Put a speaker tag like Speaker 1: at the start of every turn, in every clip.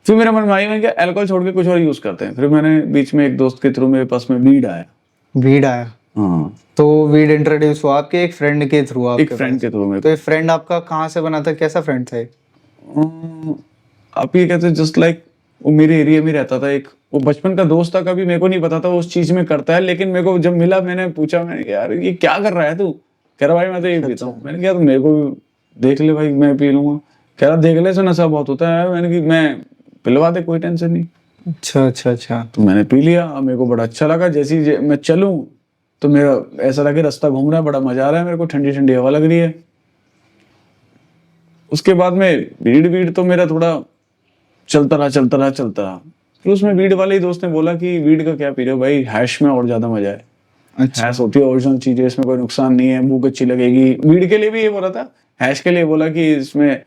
Speaker 1: फिर मेरा मन भाई मैं क्या अल्कोहल छोड़ के कुछ और यूज करते हैं। फिर मैंने बीच में एक दोस्त के थ्रू मेरे पास में वीड आया।
Speaker 2: वीड आया,
Speaker 1: हाँ,
Speaker 2: तो वीड इंट्रोड्यूस हुआ आपके एक फ्रेंड के थ्रू आपके
Speaker 1: एक फ्रेंड
Speaker 2: पास?
Speaker 1: के थ्रू मेरे
Speaker 2: तो ये फ्रेंड आपका कहाँ से बना था, कैसा फ्रेंड था ये?
Speaker 1: आप ये कहते जस्ट लाइक वो मेरे एरिया में रहता था एक, वो बचपन का दोस्त था। कभी मेरे को नहीं पता था वो उस चीज में करता है, लेकिन मेरे को जब मिला मैंने पूछा, मैंने कहा, यार ये क्या कर रहा है तू? कह रहा भाई मैं तो ये पीता हूँ। मैंने कहा तो मेरे को भी देख ले भाई, मैं पी लूंगा। कह रहा देख ले, से नशा बहुत होता है। मैंने कहा मैं पिलवा दे, कोई टेंशन नहीं।
Speaker 2: अच्छा अच्छा अच्छा।
Speaker 1: तो मैंने पी लिया, अब मेरे को बड़ा अच्छा लगा। जैसे ही मैं चलूं तो मेरा ऐसा लगे रास्ता घूम रहा है, बड़ा मजा आ रहा है मेरे को, ठंडी ठंडी हवा लग रही है। उसके बाद में वीड तो मेरा थोड़ा चलता रहा। फिर उसमें वीड वाले ही दोस्त ने बोला कि वीड का क्या पी रहे हो भाई, हैश में और ज्यादा मजा है।
Speaker 2: अच्छा
Speaker 1: हैश होती है ओरिजिनल चीज है, इसमें कोई नुकसान नहीं है, भूख अच्छी लगेगी। वीड के लिए भी ये बोला था, हैश के लिए बोला कि इसमें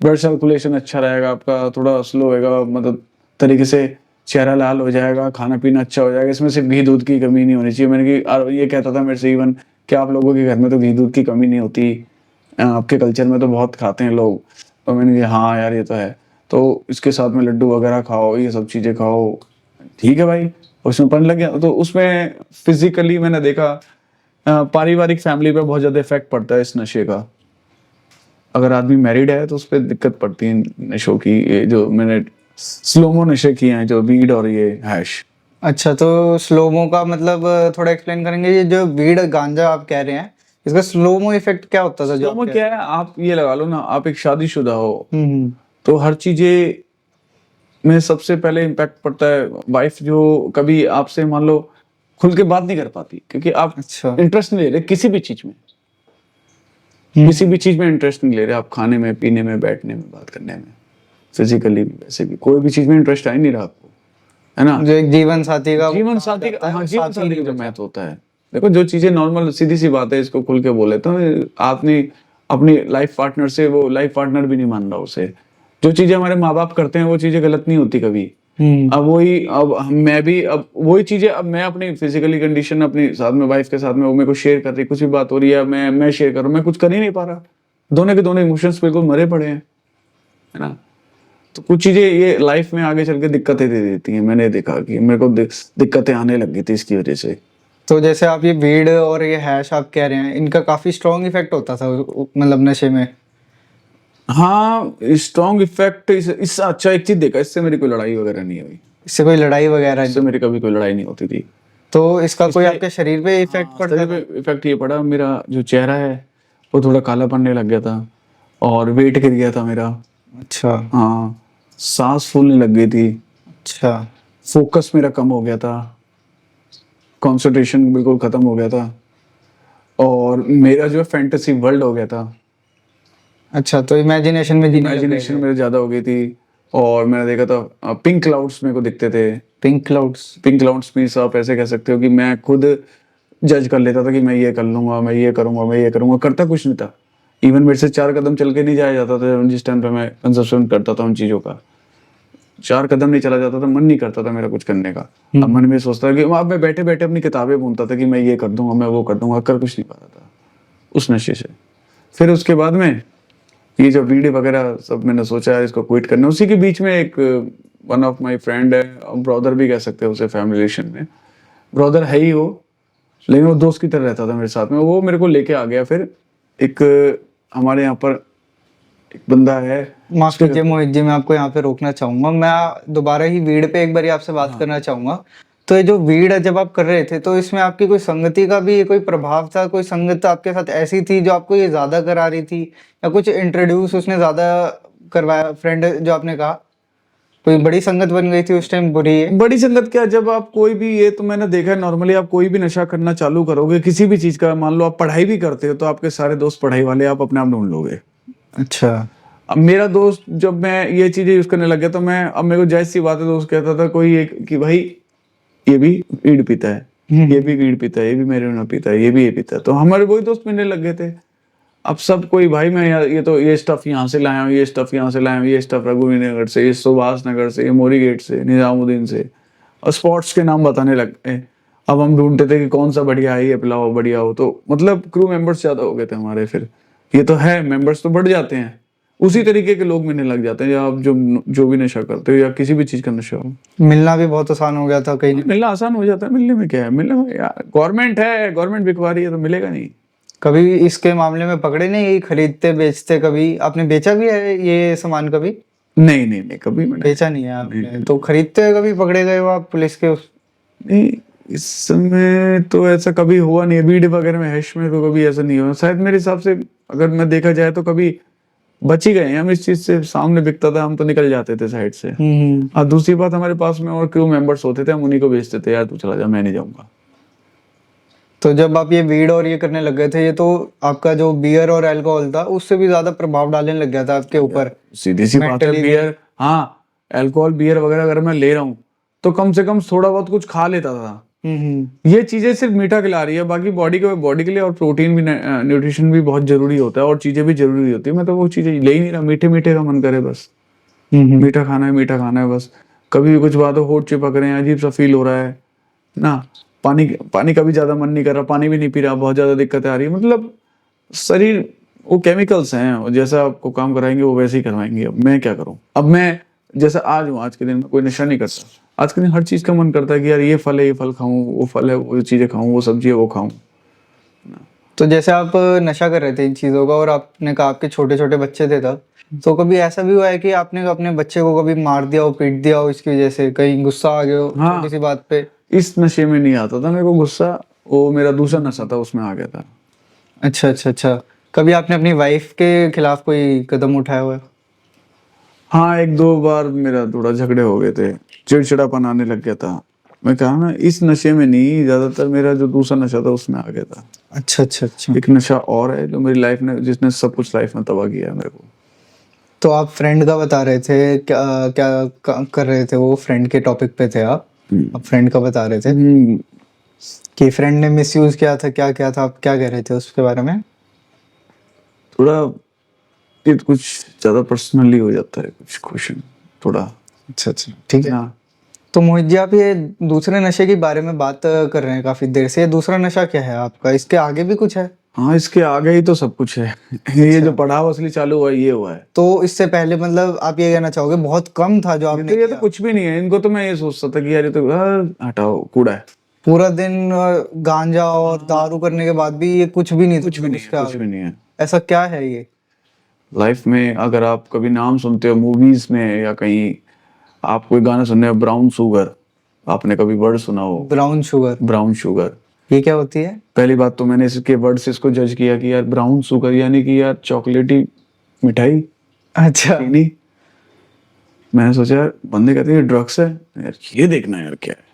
Speaker 1: ब्लड सर्कुलेशन अच्छा रहेगा आपका, थोड़ा स्लो होएगा, मतलब तरीके से चेहरा लाल हो जाएगा, खाना पीना अच्छा हो जाएगा, इसमें सिर्फ घी दूध की कमी नहीं होनी चाहिए। मैंने कि ये कहता था मेरे से इवन कि आप लोगों के घर में तो घी दूध की कमी नहीं होती, आपके कल्चर में तो बहुत खाते हैं लोग। तो मैंने कहा हाँ यार ये तो है, तो इसके साथ में लड्डू वगैरह खाओ, ये सब चीजें खाओ। ठीक है भाई, उसमें पन लग गया। तो उसमें फिजिकली मैंने देखा पारिवारिक फैमिली पे बहुत ज्यादा इफेक्ट पड़ता है इस नशे का। अगर आदमी मैरिड है तो उस पर दिक्कत पड़ती है नशों की। ये जो मैंने स्लोमो नशे किए हैं, जो वीड और ये हैश।
Speaker 2: अच्छा, तो स्लोमो का मतलब थोड़ा एक्सप्लेन करेंगे? ये जो वीड गांजा आप कह रहे हैं, इसका स्लोमो इफेक्ट क्या होता था जो
Speaker 1: स्लोमो
Speaker 2: आप
Speaker 1: क्या है, आप ये लगा लो ना, आप एक शादीशुदा हो
Speaker 2: हम्म।
Speaker 1: तो हर चीजें में सबसे पहले इम्पैक्ट पड़ता है वाइफ, जो कभी आपसे मान लो खुल के बात नहीं कर पाती, क्योंकि आप
Speaker 2: अच्छा।
Speaker 1: इंटरेस्ट नहीं ले रहे किसी भी चीज में, किसी भी चीज में इंटरेस्ट नहीं ले रहे आप, खाने में, पीने में, बैठने में, बात करने में, फिजिकली भी, वैसे भी कोई भी चीज में इंटरेस्ट आ ही नहीं रहा आपको, है ना।
Speaker 2: जो एक जीवन साथी का
Speaker 1: जीवन साथी का, हाँ, जीवन साथी का जो
Speaker 2: बचा।
Speaker 1: महत्व होता है। देखो जो चीजें नॉर्मल सीधी सी बात है, इसको खुल के बोले तो आपने अपनी लाइफ पार्टनर से, वो लाइफ पार्टनर भी नहीं मान रहा उसे। जो चीजें हमारे माँ बाप करते हैं वो चीजें गलत नहीं होती कभी। अब वही, मैं भी अब वही चीजें, अब मैं अपनी फिजिकली कंडीशन अपनी साथ में वाइफ के साथ में, वो मेरे को शेयर कर रही, कुछ भी बात हो रही है, मैं शेयर कर रहा हूँ, मैं कुछ कर ही नहीं पा रहा। दोनों के दोनों इमोशंस बिल्कुल मरे पड़े हैं, है ना। तो कुछ चीजें ये लाइफ में आगे चल के दिक्कतें दे देती हैं। मैंने देखा कि मेरे को दिक्कतें आने लग गई थी इसकी वजह से।
Speaker 2: तो जैसे आप ये वीड और ये हैश आप कह रहे हैं, इनका काफी स्ट्रॉन्ग इफेक्ट होता था मतलब नशे में?
Speaker 1: हाँ, स्ट्रॉन्ग इफेक्ट इससे अच्छा एक चीज देखा, इससे मेरी कोई लड़ाई वगैरह नहीं हुई,
Speaker 2: इससे कोई लड़ाई वगैरह
Speaker 1: इससे
Speaker 2: नहीं?
Speaker 1: मेरी कभी कोई लड़ाई नहीं होती थी।
Speaker 2: तो इसका कोई आपके शरीर पे इफेक्ट पड़ता था?
Speaker 1: इफेक्ट ये पड़ा, मेरा जो चेहरा है वो थोड़ा काला पड़ने लग गया था, और वेट गिर गया था मेरा।
Speaker 2: अच्छा
Speaker 1: हाँ, सांस फूलने लग गई थी,
Speaker 2: अच्छा।
Speaker 1: फोकस मेरा कम हो गया था, कंसंट्रेशन बिल्कुल खत्म हो गया था, और मेरा जो है फैंटेसी वर्ल्ड हो गया था।
Speaker 2: अच्छा, तो इमेजिनेशन में जीने लग गए
Speaker 1: इमेजिनेशन
Speaker 2: थे।
Speaker 1: मेरे ज्यादा हो गई थी, और मैंने देखा था पिंक क्लाउड्स मेरे को दिखते थे।
Speaker 2: Pink clouds?
Speaker 1: Pink clouds means आप ऐसे कह सकते हो कि मैं खुद जज कर लेता था कि मैं ये कर लूंगा, मैं ये करूंगा, मैं ये करूंगा, करता कुछ नहीं था। इवन मेरे से 4 कदम चल के नहीं जाया जाता था जिस टाइम पे मैं कंजप्शन करता था उन चीजों का। 4 कदम नहीं चला जाता था, मन नहीं करता था मेरा कुछ करने का। अब मन में सोचता था कि अब मैं बैठे बैठे अपनी किताबें बुनता था कि मैं ये कर दूंगा, मैं वो कर दूंगा, कर कुछ नहीं पा रहा था उस नशे से। फिर उसके बाद में ये जो वीडियो वगैरह सब मैंने सोचा है इसको क्विट करना। उसी के बीच में एक वन ऑफ माय फ्रेंड है, ब्रदर भी कह सकते हो उसे, फैमिली रिलेशन में ब्रदर है ही वो, लेकिन वो दोस्त की तरह रहता था मेरे साथ में। वो मेरे को लेके आ गया। फिर एक हमारे यहाँ पर एक बंदा है,
Speaker 2: माफ कीजिए मोहित जी, मैं आपको यहाँ पे रोकना चाहूंगा। मैं दोबारा ही वीड पे एक बार आपसे बात करना चाहूंगा। तो ये जो वीड है जब आप कर रहे थे, तो इसमें आपकी कोई संगति का भी कोई प्रभाव था? कोई संगत आपके साथ ऐसी थी जो आपको ये ज्यादा करा रही थी, या कुछ इंट्रोड्यूस उसने ज्यादा करवाया? फ्रेंड जो आपने कहा, कोई बड़ी संगत बन गई थी उस टाइम? बुरी है?
Speaker 1: बड़ी संगत क्या, जब आप कोई भी, ये तो मैंने देखा है नॉर्मली, आप कोई भी नशा करना चालू करोगे किसी भी चीज का, मान लो आप पढ़ाई भी करते हो तो आपके सारे दोस्त पढ़ाई वाले आप अपने आप ढूंढ लोगे।
Speaker 2: अच्छा।
Speaker 1: अब मेरा दोस्त, जब मैं ये चीजें यूज करने लग गया तो मैं, अब मेरे को जायज सी बात है, दोस्त कहता था कोई एक कि भाई ये भी वीड पीता है, ये भी वीड पीता है, ये भी मैरिजुआना पीता है, ये भी ये पीता है, तो हमारे वही दोस्त मिलने लग गए थे। अब सब कोई भाई मैं ये तो ये स्टफ यहाँ से लाया हूँ, ये स्टफ यहाँ से लाया हूँ, ये स्टफ रघुवीर नगर से, ये सुभाष नगर से, ये मोरी गेट से, निजामुद्दीन से, और स्पॉट्स के नाम बताने लग गए। अब हम ढूंढते थे कि कौन सा बढ़िया है, ये पिलाओ बढ़िया हो। तो मतलब क्रू मेंबर्स ज्यादा हो गए थे हमारे। फिर ये तो है, मेंबर्स तो बढ़ जाते हैं, उसी तरीके के लोग मिलने लग जाते हैं, या आप जो जो भी नशा करते हो या किसी भी चीज का नशा हो।
Speaker 2: मिलना भी बहुत आसान हो गया था कहीं।
Speaker 1: मिलना आसान हो जाता है, मिलने में क्या है, मिलने में यार गवर्नमेंट है, गवर्नमेंट बिकवा रही है तो मिलेगा नहीं।
Speaker 2: कभी इसके मामले में पकड़े नहीं, ये खरीदते बेचते? कभी आपने बेचा भी है ये सामान? कभी
Speaker 1: नहीं नहीं नहीं, कभी मैंने
Speaker 2: बेचा नहीं है आपने, तो खरीदते हुए कभी पकड़े गए हो आप पुलिस के उस?
Speaker 1: नहीं, इस समय तो ऐसा कभी हुआ नहीं है। बीड़ वगैरह में, हैश में तो कभी ऐसा नहीं हुआ शायद, मेरे हिसाब से। अगर मैं देखा जाए तो कभी बच ही गए हैं हम इस चीज से। सामने बिकता था, हम तो निकल जाते थे साइड से। और दूसरी बात, हमारे पास में और क्रू मेंबर्स होते थे, हम उन्हीं को भेजते थे, यार तू चला जा, मैं नहीं जाऊंगा।
Speaker 2: तो जब आप ये वीड और ये करने लग गए थे, ये तो आपका जो बियर और अल्कोहल था उससे भी ज्यादा प्रभाव डालने लग गया था आपके ऊपर।
Speaker 1: सीधी सी बात है,
Speaker 2: Mentally
Speaker 1: बियर, हाँ, अल्कोहल बियर वगैरह अगर मैं ले रहा हूँ तो कम से कम थोड़ा बहुत कुछ खा लेता था। ये चीजें सिर्फ मीठा खिला रही है, बाकी बॉडी के लिए और प्रोटीन भी, न्यूट्रिशन भी बहुत जरूरी होता है, और चीजें भी जरूरी होती है। मैं तो वो चीजें ले ही नहीं रहा, मीठे मीठे का मन करे बस। मीठा खाना है, मीठा खाना है बस। कभी भी कुछ बात हो, होठ चिपक रहे हैं, अजीब सा फील हो रहा है ना, पानी का भी ज्यादा मन नहीं कर रहा, पानी भी नहीं पी रहा, बहुत ज्यादा दिक्कतें आ रही है। मतलब शरीर, वो केमिकल्स हैं, और जैसा आपको काम कराएंगे वो वैसे ही करवाएंगे। अब मैं क्या करूं? अब मैं जैसा आज हूँ, आज के दिन में कोई नशा नहीं करता। आज के दिन हर चीज का मन करता है कि यार ये फल है, ये फल खाऊं, वो फल है, वो चीजें खाऊं, वो सब्जी है, वो खाऊं।
Speaker 2: तो जैसे आप नशा कर रहे थे इन चीजों का, और आपने कहा आपके छोटे छोटे बच्चे थे तब, तो कभी ऐसा भी हुआ है कि आपने अपने बच्चे को कभी मार दिया हो, पीट दिया हो इसकी वजह से, कहीं गुस्सा आ गया हो
Speaker 1: हाँ।
Speaker 2: छोटी सी बात पे?
Speaker 1: इस नशे में नहीं आता था मेरे को गुस्सा, वो मेरा दूसरा नशा था, उसमें आ गया था।
Speaker 2: अच्छा अच्छा अच्छा। कभी आपने अपनी वाइफ के खिलाफ कोई कदम उठाया हुआ है?
Speaker 1: हाँ, एक दो बार मेरा थोड़ा झगड़े हो गए थे, चिड़चिड़ापन आने लग गया था। मैं कहा ना, इस नशे में नहीं, ज्यादातर मेरा जो दूसरा नशा था उसमें आ गया था।
Speaker 2: अच्छा अच्छा अच्छा।
Speaker 1: एक नशा और है जो मेरी लाइफ में, जिसने सब कुछ लाइफ में तबाह किया है मेरे को।
Speaker 2: तो आप फ्रेंड का बता रहे थे, क्या क्या कर रहे थे वो? फ्रेंड के टॉपिक पे थे आप? अब फ्रेंड का बता रहे थे कि फ्रेंड ने मिसयूज किया था, क्या किया था, आप क्या कह रहे थे उसके बारे में?
Speaker 1: थोड़ा ये कुछ ज्यादा पर्सनली हो जाता है, कुछ क्वेश्चन थोड़ा।
Speaker 2: अच्छा अच्छा, ठीक है।
Speaker 1: हाँ,
Speaker 2: तो मोहित जी, आप ये दूसरे नशे के बारे में बात कर रहे हैं काफी देर से। ये दूसरा नशा क्या है आपका? इसके आगे भी कुछ है?
Speaker 1: हाँ, इसके आगे ही तो सब कुछ है। ये जो पढ़ाव असली चालू हुआ है, ये हुआ है।
Speaker 2: तो इससे पहले मतलब आप ये कहना चाहोगे बहुत कम था जो आपने
Speaker 1: ये तो
Speaker 2: किया?
Speaker 1: कुछ भी नहीं है। इनको तो मैं ये सोचता था कि यार ये तो हटाओ, कूड़ा है।
Speaker 2: पूरा दिन गांजा और दारू करने के बाद भी ये कुछ भी नहीं था?
Speaker 1: कुछ भी नहीं
Speaker 2: इसके
Speaker 1: है, कुछ
Speaker 2: आगे?
Speaker 1: भी नहीं है।
Speaker 2: ऐसा क्या है ये?
Speaker 1: लाइफ में अगर आप कभी नाम सुनते हो मूवीज में या कहीं, आप कोई गाना सुनने हो, ब्राउन शुगर, आपने कभी वर्ड सुना हो?
Speaker 2: Brown sugar?
Speaker 1: ब्राउन शुगर,
Speaker 2: ये क्या होती है?
Speaker 1: पहली बात तो मैंने इसके वर्ड से इसको जज किया कि यार ब्राउन शुगर यानी कि यार चॉकलेटी मिठाई,
Speaker 2: अच्छा।
Speaker 1: चीनी। मैंने सोचा यार, बंदे कहते हैं ड्रग्स है यार, ये देखना यार क्या है।